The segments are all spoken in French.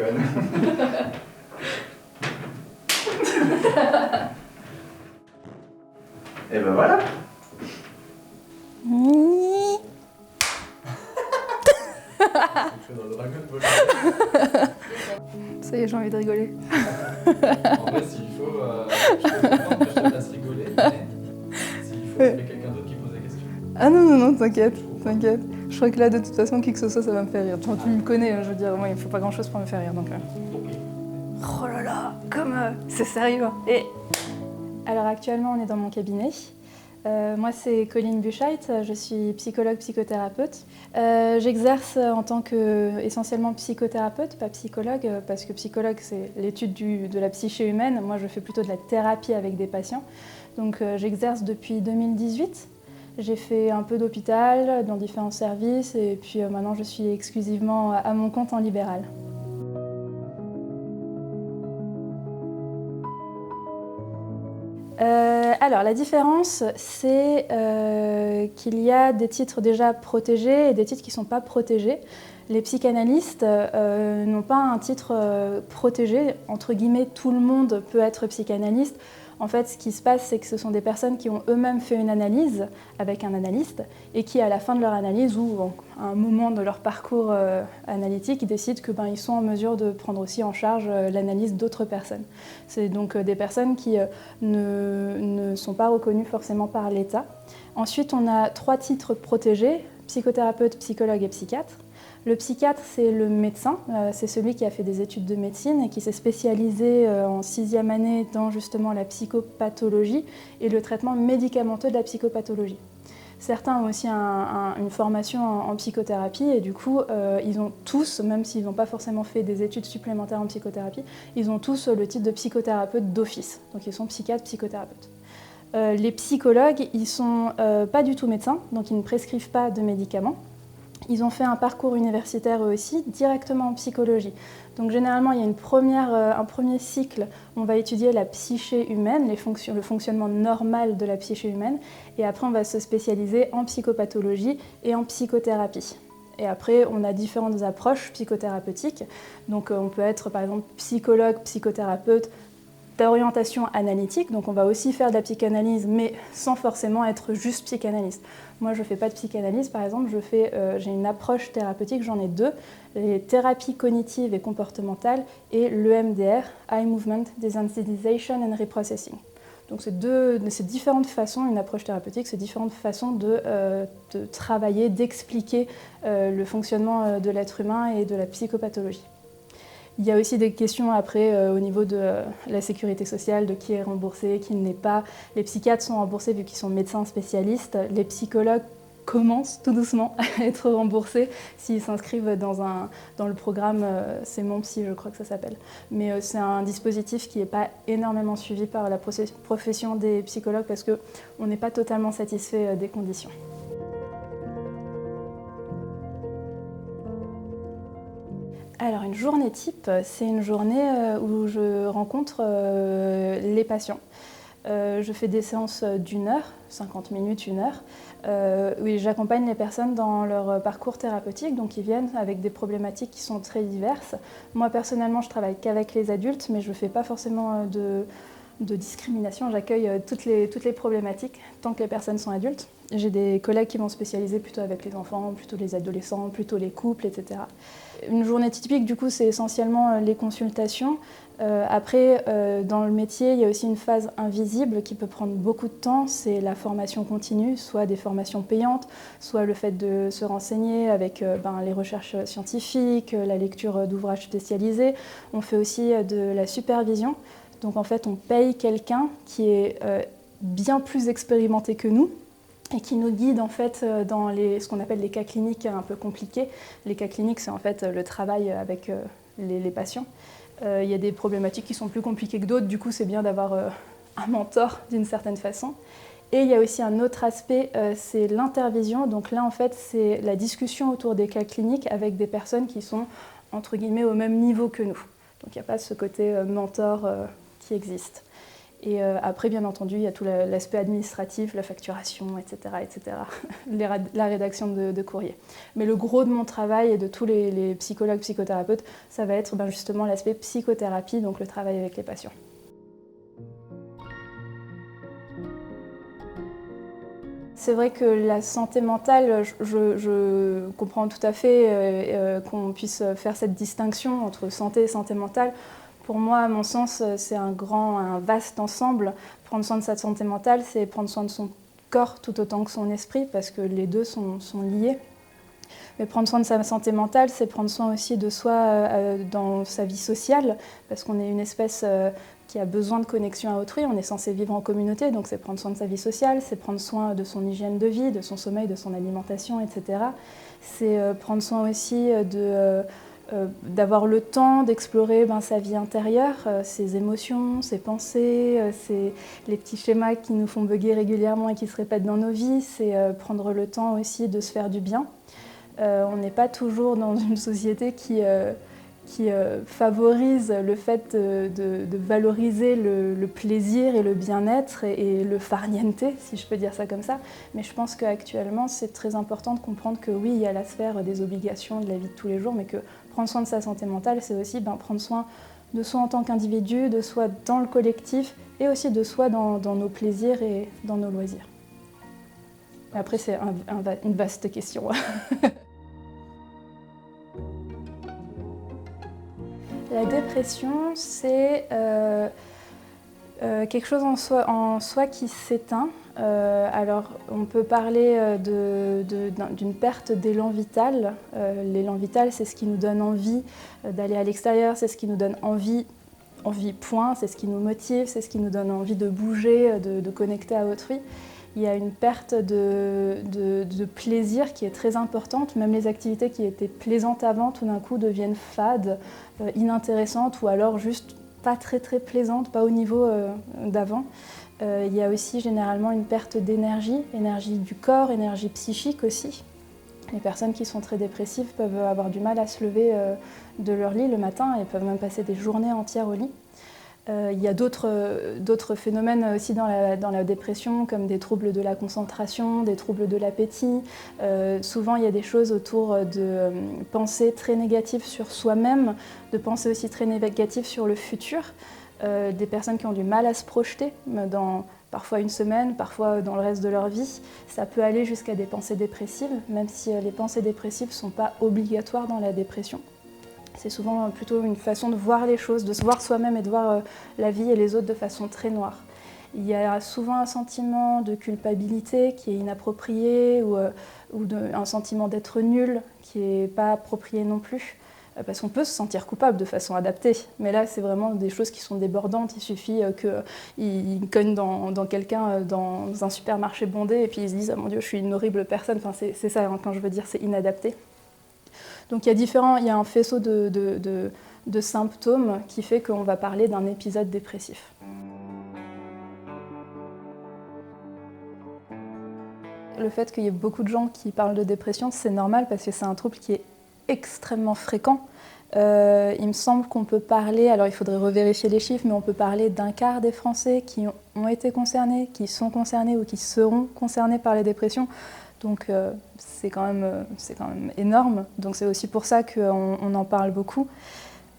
déconne. Et ben voilà. Dans le Dragon Ball. Ça y est, j'ai envie de rigoler. En vrai, s'il faut, je peux comprendre que je te fasse rigoler, mais s'il faut, c'est quelqu'un d'autre qui pose la question. Ah non, t'inquiète. Je crois que là, de toute façon, qui que ce soit, ça va me faire rire. Enfin, tu me connais, je veux dire, moi, il ne faut pas grand-chose pour me faire rire, donc... Oh là là, comme c'est sérieux. Et alors actuellement, on est dans mon cabinet. Moi, c'est Colline Buchheit, je suis psychologue psychothérapeute. J'exerce en tant que essentiellement psychothérapeute, pas psychologue, parce que psychologue, c'est l'étude de la psyché humaine. Moi, je fais plutôt de la thérapie avec des patients. Donc, j'exerce depuis 2018. J'ai fait un peu d'hôpital dans différents services et puis maintenant, je suis exclusivement à mon compte en libéral. Alors, la différence, c'est qu'il y a des titres déjà protégés et des titres qui ne sont pas protégés. Les psychanalystes n'ont pas un titre protégé. Entre guillemets, tout le monde peut être psychanalyste. En fait, ce qui se passe, c'est que ce sont des personnes qui ont eux-mêmes fait une analyse avec un analyste et qui, à la fin de leur analyse ou à un moment de leur parcours analytique, décident qu'ils sont en mesure de prendre aussi en charge l'analyse d'autres personnes. C'est donc des personnes qui ne sont pas reconnues forcément par l'État. Ensuite, on a 3 titres protégés, psychothérapeute, psychologue et psychiatre. Le psychiatre, c'est le médecin, c'est celui qui a fait des études de médecine et qui s'est spécialisé en 6e année dans justement la psychopathologie et le traitement médicamenteux de la psychopathologie. Certains ont aussi une formation en psychothérapie et du coup, ils ont tous, même s'ils n'ont pas forcément fait des études supplémentaires en psychothérapie, ils ont tous le titre de psychothérapeute d'office. Donc ils sont psychiatres, psychothérapeutes. Les psychologues, ils ne sont pas du tout médecins, donc ils ne prescrivent pas de médicaments. Ils ont fait un parcours universitaire eux aussi, directement en psychologie. Donc généralement, il y a un premier cycle, on va étudier la psyché humaine, le fonctionnement normal de la psyché humaine, et après on va se spécialiser en psychopathologie et en psychothérapie. Et après, on a différentes approches psychothérapeutiques. Donc on peut être par exemple psychologue, psychothérapeute, d'orientation analytique, donc on va aussi faire de la psychanalyse, mais sans forcément être juste psychanalyste. Moi, je ne fais pas de psychanalyse, par exemple, j'ai une approche thérapeutique, j'en ai 2, les thérapies cognitives et comportementales et l'EMDR, Eye Movement Desensitization and Reprocessing. Donc c'est différentes façons, une approche thérapeutique, c'est différentes façons de travailler, d'expliquer le fonctionnement de l'être humain et de la psychopathologie. Il y a aussi des questions après au niveau de la sécurité sociale, de qui est remboursé, qui ne l'est pas. Les psychiatres sont remboursés vu qu'ils sont médecins spécialistes. Les psychologues commencent tout doucement à être remboursés s'ils s'inscrivent dans le programme C'est mon psy, je crois que ça s'appelle. Mais c'est un dispositif qui n'est pas énormément suivi par la profession des psychologues parce qu'on n'est pas totalement satisfait des conditions. Alors une journée type, c'est une journée où je rencontre les patients. Je fais des séances d'1 heure, 50 minutes, 1 heure, où j'accompagne les personnes dans leur parcours thérapeutique, donc ils viennent avec des problématiques qui sont très diverses. Moi personnellement, je travaille qu'avec les adultes, mais je ne fais pas forcément de discrimination, j'accueille toutes les problématiques tant que les personnes sont adultes. J'ai des collègues qui vont spécialiser plutôt avec les enfants, plutôt les adolescents, plutôt les couples, etc. Une journée typique, du coup, c'est essentiellement les consultations. Après, dans le métier, il y a aussi une phase invisible qui peut prendre beaucoup de temps, c'est la formation continue, soit des formations payantes, soit le fait de se renseigner avec les recherches scientifiques, la lecture d'ouvrages spécialisés. On fait aussi de la supervision. Donc en fait, on paye quelqu'un qui est bien plus expérimenté que nous et qui nous guide en fait dans ce qu'on appelle les cas cliniques un peu compliqués. Les cas cliniques, c'est en fait le travail avec les patients. Il y a des problématiques qui sont plus compliquées que d'autres, du coup c'est bien d'avoir un mentor d'une certaine façon. Et il y a aussi un autre aspect, c'est l'intervision. Donc là en fait, c'est la discussion autour des cas cliniques avec des personnes qui sont entre guillemets au même niveau que nous. Donc il n'y a pas ce côté mentor qui existe. Et après, bien entendu, il y a tout l'aspect administratif, la facturation, etc., etc., la rédaction de courrier. Mais le gros de mon travail et de tous les psychologues, psychothérapeutes, ça va être justement l'aspect psychothérapie, donc le travail avec les patients. C'est vrai que la santé mentale, je comprends tout à fait qu'on puisse faire cette distinction entre santé et santé mentale. Pour moi, à mon sens, c'est un vaste ensemble. Prendre soin de sa santé mentale, c'est prendre soin de son corps tout autant que son esprit, parce que les deux sont liés. Mais prendre soin de sa santé mentale, c'est prendre soin aussi de soi dans sa vie sociale, parce qu'on est une espèce qui a besoin de connexion à autrui, on est censé vivre en communauté, donc c'est prendre soin de sa vie sociale, c'est prendre soin de son hygiène de vie, de son sommeil, de son alimentation, etc. C'est prendre soin aussi d'avoir le temps d'explorer sa vie intérieure, ses émotions, ses pensées, les petits schémas qui nous font bugger régulièrement et qui se répètent dans nos vies. C'est prendre le temps aussi de se faire du bien. On n'est pas toujours dans une société qui favorise le fait de valoriser le plaisir et le bien-être et le farniente, si je peux dire ça comme ça. Mais je pense qu'actuellement, c'est très important de comprendre que oui, il y a la sphère des obligations de la vie de tous les jours, mais que prendre soin de sa santé mentale, c'est aussi prendre soin de soi en tant qu'individu, de soi dans le collectif et aussi de soi dans nos plaisirs et dans nos loisirs. Après, c'est une vaste question. La dépression, c'est quelque chose en soi qui s'éteint. Alors, on peut parler d'une perte d'élan vital. L'élan vital, c'est ce qui nous donne envie d'aller à l'extérieur, c'est ce qui nous donne envie point, c'est ce qui nous motive, c'est ce qui nous donne envie de bouger, de connecter à autrui. Il y a une perte de plaisir qui est très importante. Même les activités qui étaient plaisantes avant, tout d'un coup, deviennent fades, inintéressantes ou alors juste pas très très plaisantes, pas au niveau d'avant. Il y a aussi généralement une perte d'énergie, énergie du corps, énergie psychique aussi. Les personnes qui sont très dépressives peuvent avoir du mal à se lever de leur lit le matin et peuvent même passer des journées entières au lit. Il y a d'autres phénomènes aussi dans la dépression, comme des troubles de la concentration, des troubles de l'appétit. Souvent, il y a des choses autour de pensées très négatives sur soi-même, de pensées aussi très négatives sur le futur. Des personnes qui ont du mal à se projeter dans parfois une semaine, parfois dans le reste de leur vie. Ça peut aller jusqu'à des pensées dépressives, même si les pensées dépressives ne sont pas obligatoires dans la dépression. C'est souvent plutôt une façon de voir les choses, de se voir soi-même et de voir la vie et les autres de façon très noire. Il y a souvent un sentiment de culpabilité qui est inapproprié ou un sentiment d'être nul qui n'est pas approprié non plus. Parce qu'on peut se sentir coupable de façon adaptée, mais là c'est vraiment des choses qui sont débordantes. Il suffit qu'ils cognent dans quelqu'un dans un supermarché bondé et puis ils se disent « Ah mon Dieu, je suis une horrible personne ». Enfin, c'est ça quand je veux dire c'est inadapté. Donc il y a un faisceau de symptômes qui fait qu'on va parler d'un épisode dépressif. Le fait qu'il y ait beaucoup de gens qui parlent de dépression, c'est normal parce que c'est un trouble qui est extrêmement fréquent. Il me semble qu'on peut parler, alors il faudrait revérifier les chiffres, mais on peut parler d'un quart des Français qui ont été concernés, qui sont concernés ou qui seront concernés par les dépressions. Donc c'est quand même énorme, donc c'est aussi pour ça qu'on en parle beaucoup.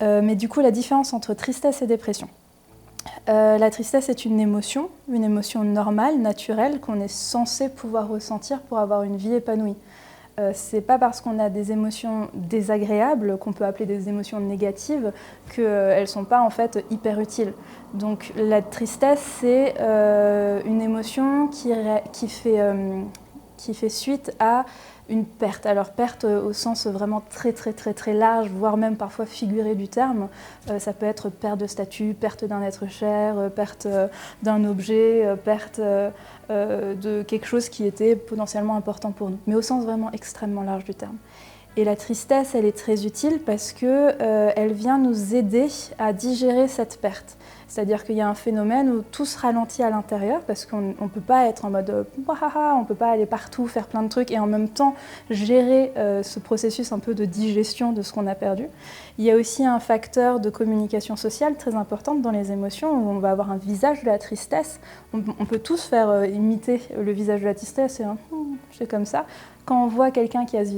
Mais du coup, la différence entre tristesse et dépression. La tristesse est une émotion normale, naturelle, qu'on est censé pouvoir ressentir pour avoir une vie épanouie. C'est pas parce qu'on a des émotions désagréables, qu'on peut appeler des émotions négatives, qu'elles sont pas en fait hyper utiles. Donc la tristesse, c'est une émotion qui fait suite à une perte. Alors perte au sens vraiment très très très très large, voire même parfois figuré du terme. Ça peut être perte de statut, perte d'un être cher, perte d'un objet, perte de quelque chose qui était potentiellement important pour nous, mais au sens vraiment extrêmement large du terme. Et la tristesse, elle est très utile parce qu'elle vient nous aider à digérer cette perte. C'est-à-dire qu'il y a un phénomène où tout se ralentit à l'intérieur parce qu'on ne peut pas être en mode on ne peut pas aller partout, faire plein de trucs et en même temps gérer ce processus un peu de digestion de ce qu'on a perdu. Il y a aussi un facteur de communication sociale très important dans les émotions où on va avoir un visage de la tristesse. On peut tous faire imiter le visage de la tristesse et c'est comme ça. Quand on voit quelqu'un qui a ce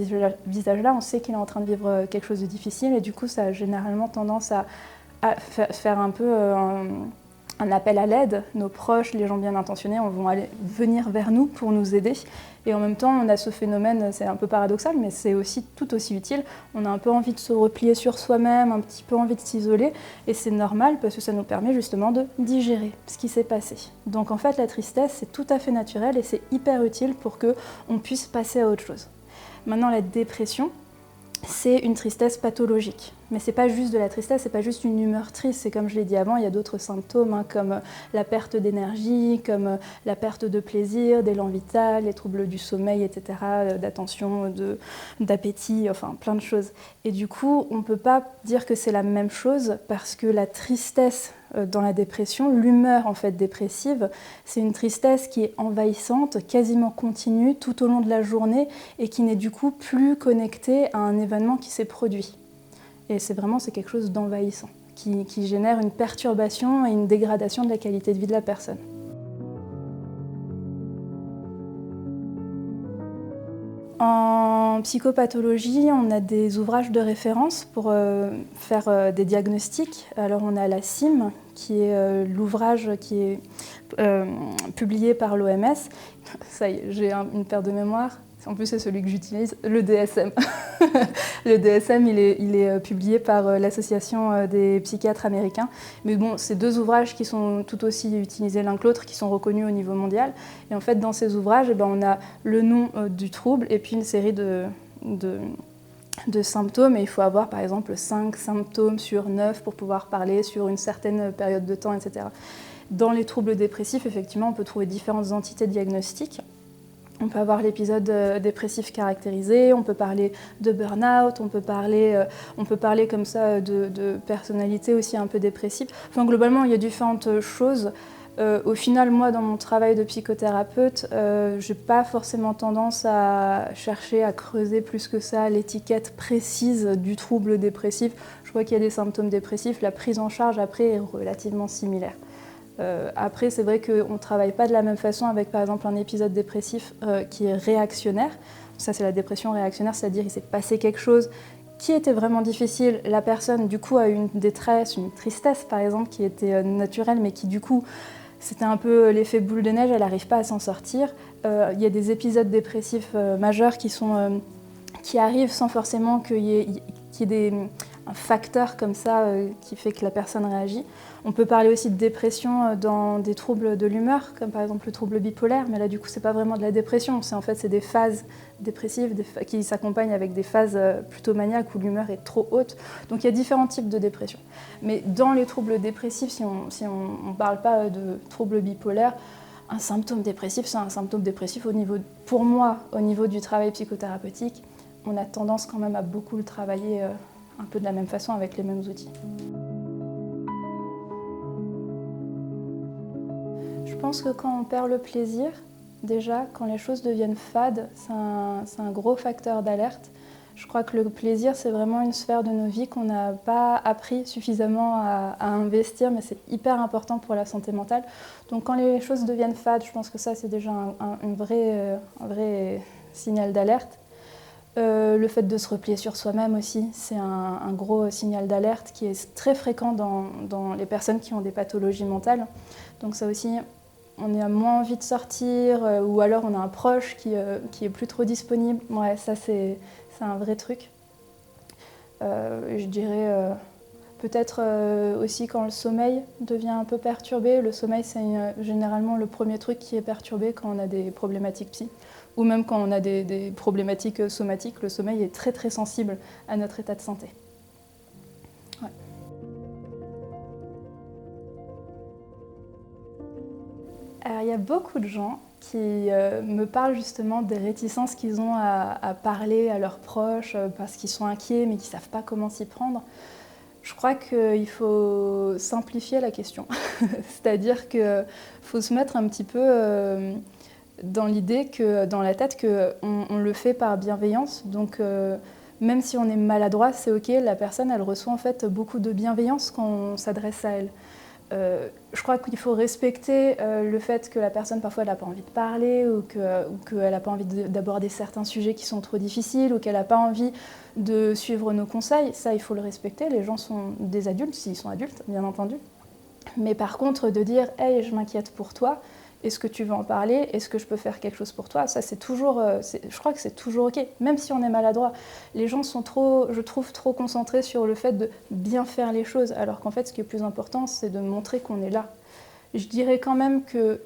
visage-là, on sait qu'il est en train de vivre quelque chose de difficile et du coup ça a généralement tendance à faire un peu un appel à l'aide. Nos proches, les gens bien intentionnés, vont venir vers nous pour nous aider. Et en même temps, on a ce phénomène, c'est un peu paradoxal, mais c'est aussi tout aussi utile. On a un peu envie de se replier sur soi-même, un petit peu envie de s'isoler. Et c'est normal parce que ça nous permet justement de digérer ce qui s'est passé. Donc en fait, la tristesse, c'est tout à fait naturel et c'est hyper utile pour qu'on puisse passer à autre chose. Maintenant, la dépression, c'est une tristesse pathologique. Mais c'est pas juste de la tristesse, c'est pas juste une humeur triste, c'est comme je l'ai dit avant, il y a d'autres symptômes comme la perte d'énergie, comme la perte de plaisir, d'élan vital, les troubles du sommeil, etc., d'attention, d'appétit, enfin plein de choses. Et du coup, on peut pas dire que c'est la même chose parce que la tristesse dans la dépression, l'humeur en fait dépressive, c'est une tristesse qui est envahissante, quasiment continue tout au long de la journée et qui n'est du coup plus connectée à un événement qui s'est produit. Et c'est quelque chose d'envahissant, qui génère une perturbation et une dégradation de la qualité de vie de la personne. En psychopathologie, on a des ouvrages de référence pour faire des diagnostics. Alors on a la CIM, qui est l'ouvrage qui est publié par l'OMS. Ça y est, j'ai une paire de mémoire. En plus, c'est celui que j'utilise, le DSM. Le DSM, il est publié par l'Association des psychiatres américains. Mais bon, c'est deux ouvrages qui sont tout aussi utilisés l'un que l'autre, qui sont reconnus au niveau mondial. Et en fait, dans ces ouvrages, on a le nom du trouble et puis une série de symptômes. Et il faut avoir, par exemple, 5 symptômes sur 9 pour pouvoir parler sur une certaine période de temps, etc. Dans les troubles dépressifs, effectivement, on peut trouver différentes entités diagnostiques. On peut avoir l'épisode dépressif caractérisé, on peut parler de burn-out, on peut parler comme ça de personnalité aussi un peu dépressive. Enfin, globalement, il y a différentes choses. Au final, moi, dans mon travail de psychothérapeute, je n'ai pas forcément tendance à chercher à creuser plus que ça l'étiquette précise du trouble dépressif. Je vois qu'il y a des symptômes dépressifs, la prise en charge après est relativement similaire. Après, c'est vrai qu'on ne travaille pas de la même façon avec, par exemple, un épisode dépressif qui est réactionnaire. Ça, c'est la dépression réactionnaire, c'est-à-dire qu'il s'est passé quelque chose qui était vraiment difficile. La personne, du coup, a eu une détresse, une tristesse, par exemple, qui était naturelle, mais qui, du coup, c'était un peu l'effet boule de neige, elle n'arrive pas à s'en sortir. Il y a des épisodes dépressifs majeurs qui arrivent sans forcément qu'il y ait un facteur comme ça qui fait que la personne réagit. On peut parler aussi de dépression dans des troubles de l'humeur, comme par exemple le trouble bipolaire, mais là du coup c'est pas vraiment de la dépression, c'est des phases dépressives qui s'accompagnent avec des phases plutôt maniaques où l'humeur est trop haute. Donc il y a différents types de dépression. Mais dans les troubles dépressifs, si on parle pas de troubles bipolaires, un symptôme dépressif, c'est un symptôme dépressif pour moi, au niveau du travail psychothérapeutique. On a tendance quand même à beaucoup le travailler un peu de la même façon avec les mêmes outils. Je pense que quand on perd le plaisir, déjà, quand les choses deviennent fades, c'est un gros facteur d'alerte. Je crois que le plaisir, c'est vraiment une sphère de nos vies qu'on n'a pas appris suffisamment à investir, mais c'est hyper important pour la santé mentale. Donc quand les choses deviennent fades, je pense que ça, c'est déjà un vrai signal d'alerte. Le fait de se replier sur soi-même aussi, c'est un gros signal d'alerte qui est très fréquent dans les personnes qui ont des pathologies mentales. Donc ça aussi, on a moins envie de sortir, ou alors on a un proche qui est plus trop disponible. Ouais, ça c'est un vrai truc. Je dirais peut-être aussi quand le sommeil devient un peu perturbé. Le sommeil, c'est généralement le premier truc qui est perturbé quand on a des problématiques psy. Ou même quand on a des problématiques somatiques, le sommeil est très très sensible à notre état de santé. Ouais. Alors, il y a beaucoup de gens qui me parlent justement des réticences qu'ils ont à parler à leurs proches parce qu'ils sont inquiets mais qu'ils ne savent pas comment s'y prendre. Je crois qu'il faut simplifier la question. C'est-à-dire qu'il faut se mettre un petit peu dans l'idée, dans la tête qu'on le fait par bienveillance. Donc même si on est maladroit, c'est OK, la personne elle reçoit en fait beaucoup de bienveillance quand on s'adresse à elle. Je crois qu'il faut respecter le fait que la personne parfois elle n'a pas envie de parler ou qu'elle n'a pas envie d'aborder certains sujets qui sont trop difficiles ou qu'elle n'a pas envie de suivre nos conseils. Ça, il faut le respecter. Les gens sont des adultes, s'ils sont adultes, bien entendu. Mais par contre, de dire « Hey, je m'inquiète pour toi », est-ce que tu veux en parler? Est-ce que je peux faire quelque chose pour toi? Ça, c'est toujours, je crois que c'est toujours OK, même si on est maladroit. Les gens sont trop, je trouve, trop concentrés sur le fait de bien faire les choses, alors qu'en fait, ce qui est plus important, c'est de montrer qu'on est là. Je dirais quand même que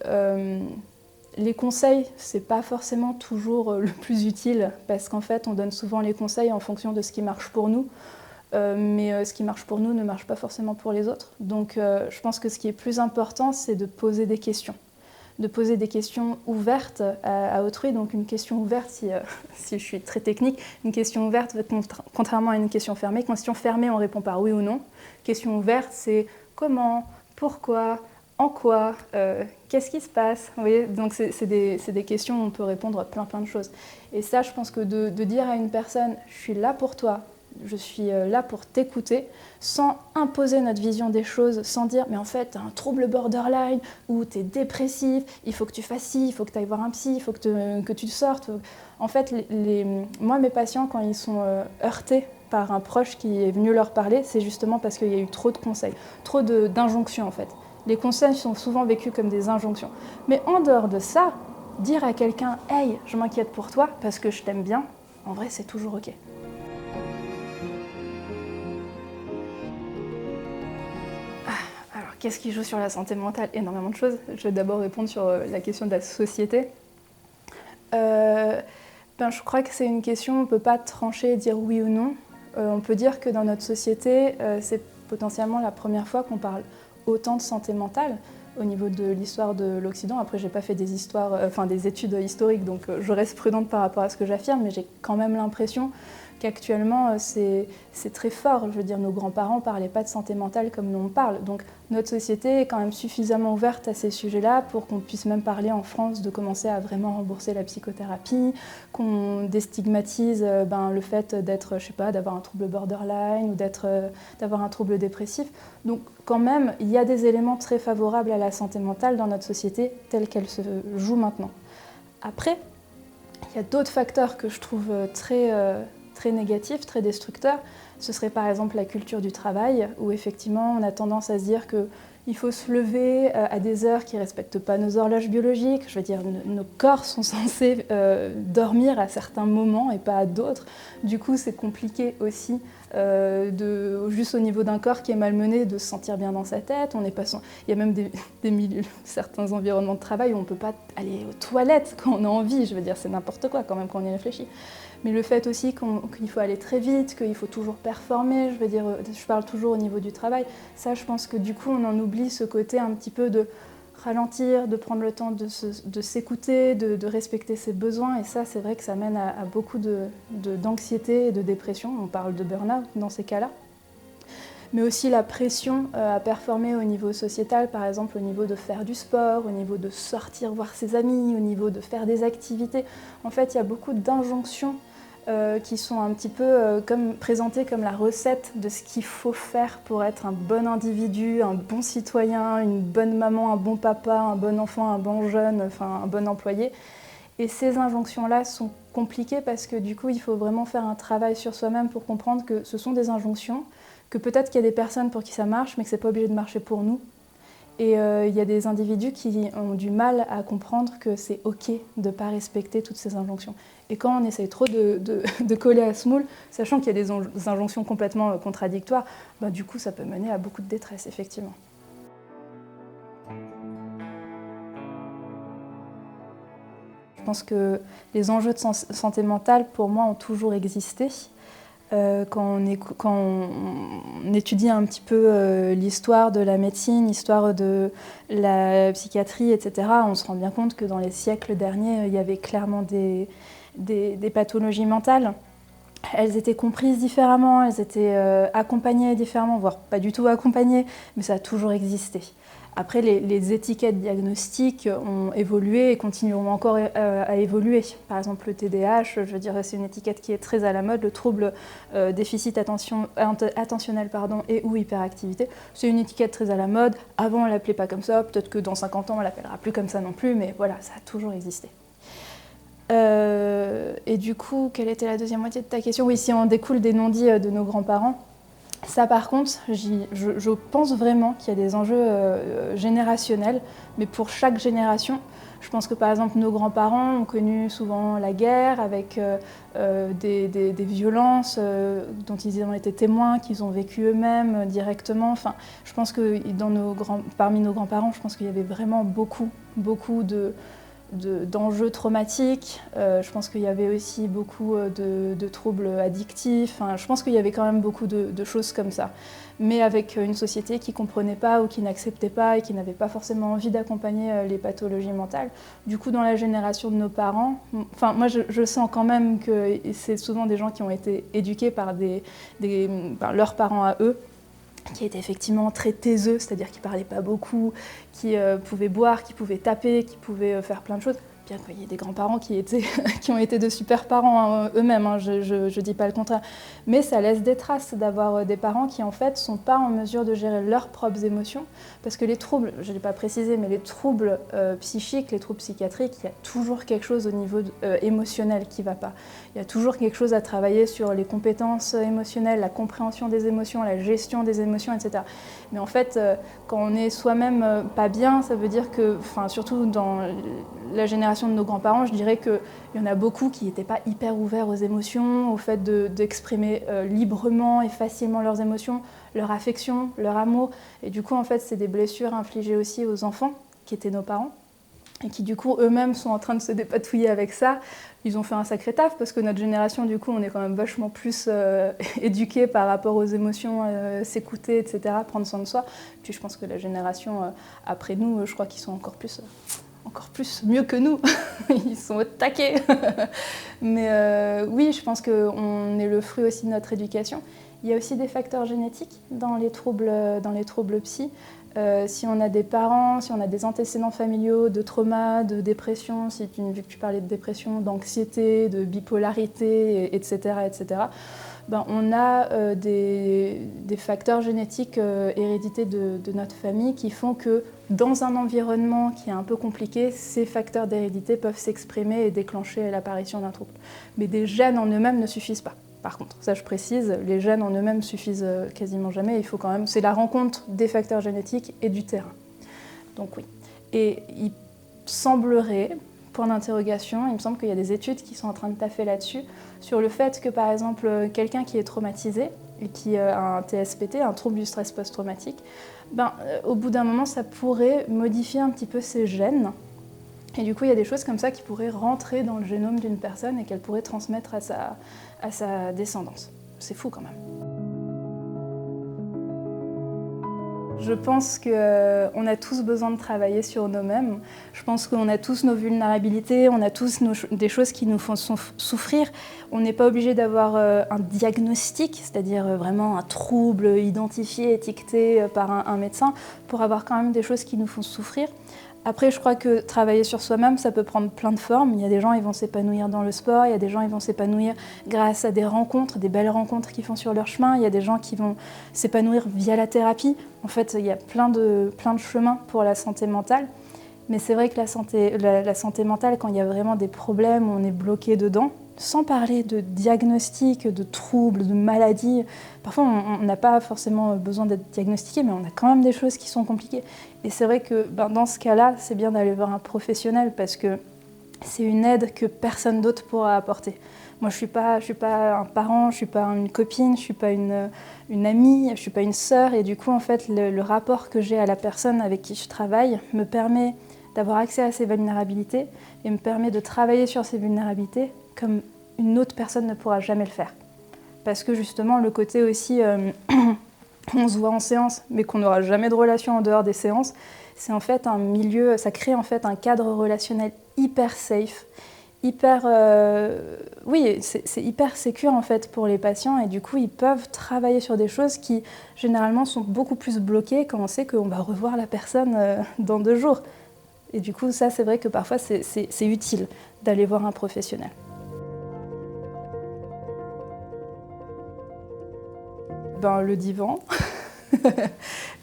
les conseils, c'est pas forcément toujours le plus utile, parce qu'en fait, on donne souvent les conseils en fonction de ce qui marche pour nous. Mais ce qui marche pour nous ne marche pas forcément pour les autres. Donc je pense que ce qui est plus important, c'est de poser des questions. De poser des questions ouvertes à autrui. Donc une question ouverte, si je suis très technique, une question ouverte, contrairement à une question fermée. Question fermée, on répond par oui ou non. Question ouverte, c'est comment, pourquoi, en quoi, qu'est-ce qui se passe. Vous voyez, donc c'est des questions où on peut répondre à plein de choses. Et ça, je pense que de dire à une personne, je suis là pour toi, je suis là pour t'écouter, sans imposer notre vision des choses, sans dire mais en fait t'as un trouble borderline ou t'es dépressif, il faut que tu fasses ci, il faut que tu ailles voir un psy, il faut que tu sortes. En fait, moi mes patients quand ils sont heurtés par un proche qui est venu leur parler, c'est justement parce qu'il y a eu trop de conseils, trop d'injonctions en fait. Les conseils sont souvent vécus comme des injonctions. Mais en dehors de ça, dire à quelqu'un « Hey, je m'inquiète pour toi parce que je t'aime bien », en vrai c'est toujours OK. Qu'est-ce qui joue sur la santé mentale? Énormément de choses. Je vais d'abord répondre sur la question de la société. Je crois que c'est une question, on ne peut pas trancher et dire oui ou non. On peut dire que dans notre société, c'est potentiellement la première fois qu'on parle autant de santé mentale au niveau de l'histoire de l'Occident. Après, je n'ai pas fait des études historiques, donc je reste prudente par rapport à ce que j'affirme, mais j'ai quand même l'impression qu'actuellement, c'est très fort. Je veux dire, nos grands-parents ne parlaient pas de santé mentale comme nous on parle. Donc notre société est quand même suffisamment ouverte à ces sujets-là pour qu'on puisse même parler en France de commencer à vraiment rembourser la psychothérapie, qu'on déstigmatise le fait d'être, je sais pas, d'avoir un trouble borderline ou d'avoir un trouble dépressif. Donc quand même, il y a des éléments très favorables à la santé mentale dans notre société telle qu'elle se joue maintenant. Après, il y a d'autres facteurs que je trouve très négatifs, très destructeurs. Ce serait par exemple la culture du travail, où effectivement on a tendance à se dire qu'il faut se lever à des heures qui ne respectent pas nos horloges biologiques. Je veux dire, nos corps sont censés dormir à certains moments et pas à d'autres. Du coup, c'est compliqué aussi, juste au niveau d'un corps qui est malmené, de se sentir bien dans sa tête. Il y a même des milieux, certains environnements de travail où on ne peut pas aller aux toilettes quand on a envie. Je veux dire, c'est n'importe quoi quand même quand on y réfléchit. Mais le fait aussi qu'il faut aller très vite, qu'il faut toujours performer, je parle toujours au niveau du travail, ça je pense que du coup on en oublie ce côté un petit peu de ralentir, de prendre le temps de s'écouter, de respecter ses besoins, et ça c'est vrai que ça mène à beaucoup d'anxiété et de dépression, on parle de burn-out dans ces cas-là. Mais aussi la pression à performer au niveau sociétal, par exemple au niveau de faire du sport, au niveau de sortir voir ses amis, au niveau de faire des activités. En fait, il y a beaucoup d'injonctions qui sont un petit peu présentées comme la recette de ce qu'il faut faire pour être un bon individu, un bon citoyen, une bonne maman, un bon papa, un bon enfant, un bon jeune, enfin un bon employé. Et ces injonctions-là sont compliquées parce que du coup, il faut vraiment faire un travail sur soi-même pour comprendre que ce sont des injonctions, que peut-être qu'il y a des personnes pour qui ça marche, mais que c'est pas obligé de marcher pour nous. Et il y a des individus qui ont du mal à comprendre que c'est OK de ne pas respecter toutes ces injonctions. Et quand on essaye trop de coller à ce moule, sachant qu'il y a des injonctions complètement contradictoires, du coup ça peut mener à beaucoup de détresse, effectivement. Je pense que les enjeux de santé mentale, pour moi, ont toujours existé. Quand on étudie un petit peu l'histoire de la médecine, l'histoire de la psychiatrie, etc., on se rend bien compte que dans les siècles derniers, il y avait clairement des pathologies mentales. Elles étaient comprises différemment, elles étaient accompagnées différemment, voire pas du tout accompagnées, mais ça a toujours existé. Après, les étiquettes diagnostiques ont évolué et continueront encore à évoluer. Par exemple, le TDAH, je dirais, c'est une étiquette qui est très à la mode. Le trouble déficit attentionnel et ou hyperactivité, c'est une étiquette très à la mode. Avant, on ne l'appelait pas comme ça. Peut-être que dans 50 ans, on ne l'appellera plus comme ça non plus. Mais voilà, ça a toujours existé. Et du coup, quelle était la deuxième moitié de ta question? Oui, si on découle des non-dits de nos grands-parents. Ça, par contre, je pense vraiment qu'il y a des enjeux générationnels, mais pour chaque génération. Je pense que, par exemple, nos grands-parents ont connu souvent la guerre avec des violences dont ils ont été témoins, qu'ils ont vécu eux-mêmes directement. Enfin, je pense que parmi nos grands-parents, je pense qu'il y avait vraiment beaucoup d'enjeux traumatiques. Je pense qu'il y avait aussi beaucoup de troubles addictifs. Enfin, je pense qu'il y avait quand même beaucoup de choses comme ça. Mais avec une société qui ne comprenait pas ou qui n'acceptait pas et qui n'avait pas forcément envie d'accompagner les pathologies mentales. Du coup, dans la génération de nos parents, enfin, moi je sens quand même que c'est souvent des gens qui ont été éduqués par par leurs parents à eux, qui étaient effectivement très taiseux, c'est-à-dire qui ne parlaient pas beaucoup, qui pouvaient boire, qui pouvaient taper, qui pouvaient faire plein de choses. Bien qu'il y ait des grands-parents qui ont été de super parents eux-mêmes, hein, je ne dis pas le contraire. Mais ça laisse des traces d'avoir des parents qui en fait ne sont pas en mesure de gérer leurs propres émotions. Parce que les troubles, je ne l'ai pas précisé, mais les troubles psychiques, les troubles psychiatriques, il y a toujours quelque chose au niveau émotionnel qui ne va pas. Il y a toujours quelque chose à travailler sur les compétences émotionnelles, la compréhension des émotions, la gestion des émotions, etc. Mais en fait, quand on est soi-même pas bien, ça veut dire que, surtout dans la génération de nos grands-parents, je dirais qu'il y en a beaucoup qui n'étaient pas hyper ouverts aux émotions, au fait d'exprimer librement et facilement leurs émotions, leur affection, leur amour. Et du coup, en fait, c'est des blessures infligées aussi aux enfants, qui étaient nos parents, et qui du coup eux-mêmes sont en train de se dépatouiller avec ça. Ils ont fait un sacré taf parce que notre génération, du coup, on est quand même vachement plus éduqués par rapport aux émotions, s'écouter, etc., prendre soin de soi. Puis je pense que la génération après nous, je crois qu'ils sont encore plus mieux que nous. Ils sont au taquet. Mais oui, je pense qu'on est le fruit aussi de notre éducation. Il y a aussi des facteurs génétiques dans les troubles psy. Si on a des parents, si on a des antécédents familiaux de trauma, de dépression, vu que tu parlais de dépression, d'anxiété, de bipolarité, etc., ben on a des facteurs génétiques hérédités de notre famille qui font que dans un environnement qui est un peu compliqué, ces facteurs d'hérédité peuvent s'exprimer et déclencher l'apparition d'un trouble. Mais des gènes en eux-mêmes ne suffisent pas. Par contre, ça je précise, les gènes en eux-mêmes suffisent quasiment jamais. Il faut quand même, c'est la rencontre des facteurs génétiques et du terrain. Donc oui. Et il semblerait, point d'interrogation, il me semble qu'il y a des études qui sont en train de taffer là-dessus, sur le fait que par exemple, quelqu'un qui est traumatisé et qui a un TSPT, un trouble du stress post-traumatique, au bout d'un moment, ça pourrait modifier un petit peu ses gènes. Et du coup, il y a des choses comme ça qui pourraient rentrer dans le génome d'une personne et qu'elle pourrait transmettre à sa descendance. C'est fou quand même. Je pense qu'on a tous besoin de travailler sur nous-mêmes. Je pense qu'on a tous nos vulnérabilités, on a tous des choses qui nous font souffrir. On n'est pas obligé d'avoir un diagnostic, c'est-à-dire vraiment un trouble identifié, étiqueté par un médecin, pour avoir quand même des choses qui nous font souffrir. Après, je crois que travailler sur soi-même, ça peut prendre plein de formes. Il y a des gens qui vont s'épanouir dans le sport, il y a des gens qui vont s'épanouir grâce à des rencontres, des belles rencontres qu'ils font sur leur chemin, il y a des gens qui vont s'épanouir via la thérapie. En fait, il y a plein de chemins pour la santé mentale. Mais c'est vrai que la santé mentale, quand il y a vraiment des problèmes, où on est bloqué dedans, sans parler de diagnostic, de troubles, de maladies. Parfois, on n'a pas forcément besoin d'être diagnostiqué, mais on a quand même des choses qui sont compliquées. Et c'est vrai que dans ce cas-là, c'est bien d'aller voir un professionnel parce que c'est une aide que personne d'autre pourra apporter. Moi, je suis pas un parent, je ne suis pas une copine, je ne suis pas une amie, je ne suis pas une sœur. Et du coup, en fait, le rapport que j'ai à la personne avec qui je travaille me permet d'avoir accès à ses vulnérabilités et me permet de travailler sur ces vulnérabilités comme une autre personne ne pourra jamais le faire. parce que justement le côté aussi on se voit en séance mais qu'on n'aura jamais de relation en dehors des séances, c'est en fait un milieu, ça crée en fait un cadre relationnel hyper safe, hyper, oui, c'est hyper sécure en fait pour les patients et du coup ils peuvent travailler sur des choses qui généralement sont beaucoup plus bloquées quand on sait qu'on va revoir la personne dans 2 jours. Et du coup ça c'est vrai que parfois c'est utile d'aller voir un professionnel. Ben, le divan.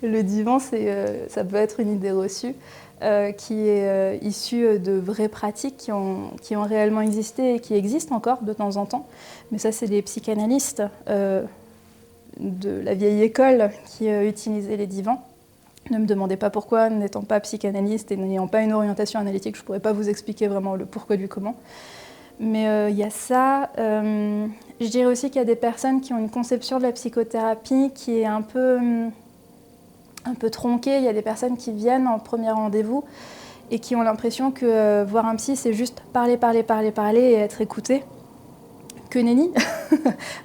Le divan, ça peut être une idée reçue qui est issue de vraies pratiques qui ont réellement existé et qui existent encore de temps en temps. Mais ça, c'est les psychanalystes de la vieille école qui utilisaient les divans. Ne me demandez pas pourquoi, n'étant pas psychanalyste et n'ayant pas une orientation analytique, je ne pourrais pas vous expliquer vraiment le pourquoi du comment. Mais il y a ça. Je dirais aussi qu'il y a des personnes qui ont une conception de la psychothérapie qui est un peu tronquée. Il y a des personnes qui viennent en premier rendez-vous et qui ont l'impression que voir un psy, c'est juste parler et être écouté. Que nenni,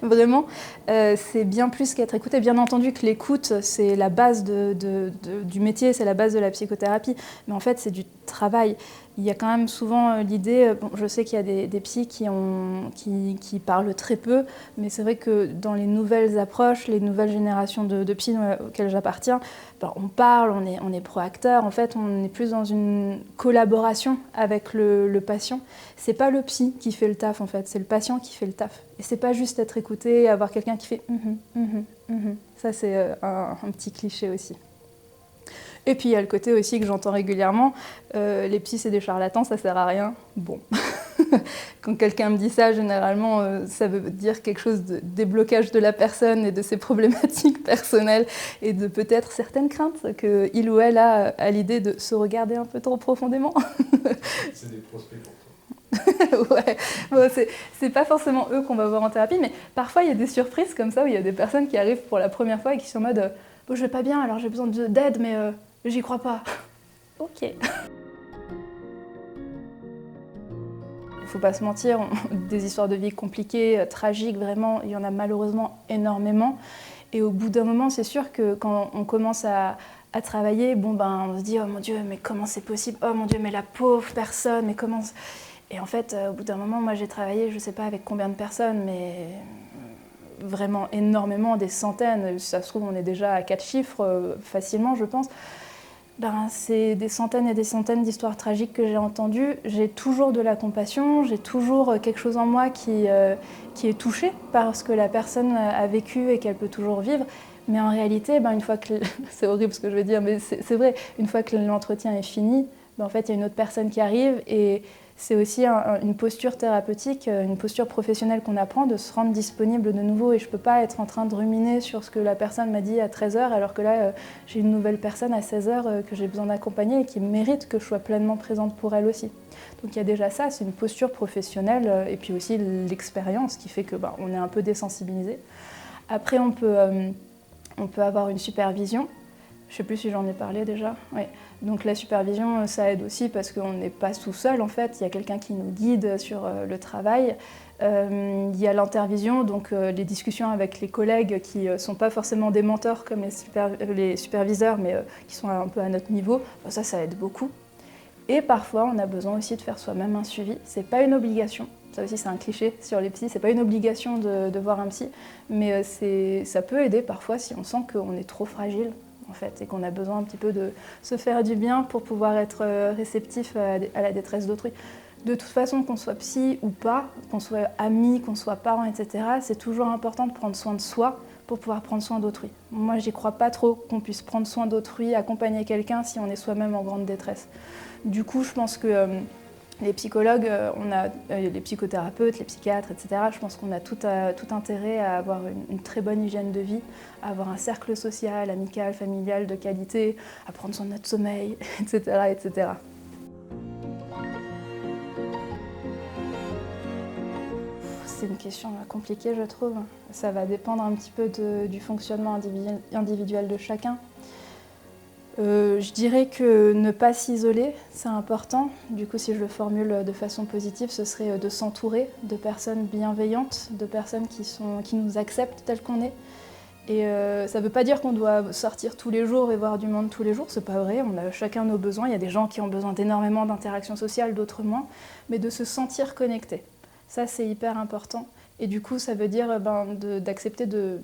vraiment. C'est bien plus qu'être écouté. Bien entendu que l'écoute, c'est la base du métier, c'est la base de la psychothérapie. Mais en fait, c'est du travail. Il y a quand même souvent l'idée, bon, je sais qu'il y a des psys qui parlent très peu, mais c'est vrai que dans les nouvelles approches, les nouvelles générations de psys auxquelles j'appartiens, ben, on parle, on est pro-acteur, en fait on est plus dans une collaboration avec le patient. C'est pas le psy qui fait le taf en fait, c'est le patient qui fait le taf. Et c'est pas juste être écouté, avoir quelqu'un qui fait Ça c'est un petit cliché aussi. Et puis il y a le côté aussi que j'entends régulièrement, les psys c'est des charlatans, ça sert à rien. Bon, quand quelqu'un me dit ça, généralement ça veut dire quelque chose de déblocage de la personne et de ses problématiques personnelles et de peut-être certaines craintes qu'il ou elle a à l'idée de se regarder un peu trop profondément. C'est des prospects pour toi. Ouais, bon, c'est pas forcément eux qu'on va voir en thérapie, mais parfois il y a des surprises comme ça où il y a des personnes qui arrivent pour la première fois et qui sont en mode bon, je vais pas bien, alors j'ai besoin d'aide, mais j'y crois pas. Ok. Faut pas se mentir, des histoires de vie compliquées, tragiques, vraiment, il y en a malheureusement énormément. Et au bout d'un moment, c'est sûr que quand on commence à travailler, bon ben on se dit oh mon Dieu, mais comment c'est possible? Oh mon Dieu, mais la pauvre personne, mais comment... Et en fait, au bout d'un moment, moi j'ai travaillé, je sais pas avec combien de personnes, mais vraiment énormément, des centaines. Si ça se trouve, on est déjà à 4 chiffres facilement, je pense. Ben, c'est des centaines et des centaines d'histoires tragiques que j'ai entendues. J'ai toujours de la compassion, j'ai toujours quelque chose en moi qui est touché par ce que la personne a vécu et qu'elle peut toujours vivre. Mais en réalité, ben, une fois que... c'est horrible ce que je veux dire, mais c'est vrai, une fois que l'entretien est fini, ben, en fait, il y a une autre personne qui arrive et c'est aussi une posture thérapeutique, une posture professionnelle qu'on apprend, de se rendre disponible de nouveau. Et je ne peux pas être en train de ruminer sur ce que la personne m'a dit à 13h, alors que là, j'ai une nouvelle personne à 16h que j'ai besoin d'accompagner et qui mérite que je sois pleinement présente pour elle aussi. Donc il y a déjà ça, c'est une posture professionnelle et puis aussi l'expérience qui fait que ben, on est un peu désensibilisé. Après, on peut avoir une supervision. Je ne sais plus si j'en ai parlé déjà. Oui. Donc la supervision, ça aide aussi parce qu'on n'est pas tout seul en fait. Il y a quelqu'un qui nous guide sur le travail. Il y a l'intervision, donc les discussions avec les collègues qui ne sont pas forcément des mentors comme les superviseurs, mais qui sont un peu à notre niveau. Ça aide beaucoup. Et parfois, on a besoin aussi de faire soi-même un suivi. Ce n'est pas une obligation. Ça aussi, c'est un cliché sur les psys. Ce n'est pas une obligation de voir un psy, mais ça peut aider parfois si on sent qu'on est trop fragile. En fait, et qu'on a besoin un petit peu de se faire du bien pour pouvoir être réceptif à la détresse d'autrui. De toute façon, qu'on soit psy ou pas, qu'on soit ami, qu'on soit parent, etc., c'est toujours important de prendre soin de soi pour pouvoir prendre soin d'autrui. Moi, j'y crois pas trop qu'on puisse prendre soin d'autrui, accompagner quelqu'un si on est soi-même en grande détresse. Du coup, je pense que les psychologues, les psychothérapeutes, les psychiatres, etc., je pense qu'on a tout intérêt à avoir une très bonne hygiène de vie, à avoir un cercle social, amical, familial de qualité, à prendre soin de notre sommeil, etc., etc. C'est une question compliquée, je trouve. Ça va dépendre un petit peu du fonctionnement individuel de chacun. Je dirais que ne pas s'isoler, c'est important. Du coup, si je le formule de façon positive, ce serait de s'entourer de personnes bienveillantes, de personnes qui nous acceptent tels qu'on est. Et ça ne veut pas dire qu'on doit sortir tous les jours et voir du monde tous les jours, c'est pas vrai, on a chacun nos besoins, il y a des gens qui ont besoin d'énormément d'interactions sociales, d'autres moins, mais de se sentir connecté. Ça, c'est hyper important. Et du coup, ça veut dire d'accepter de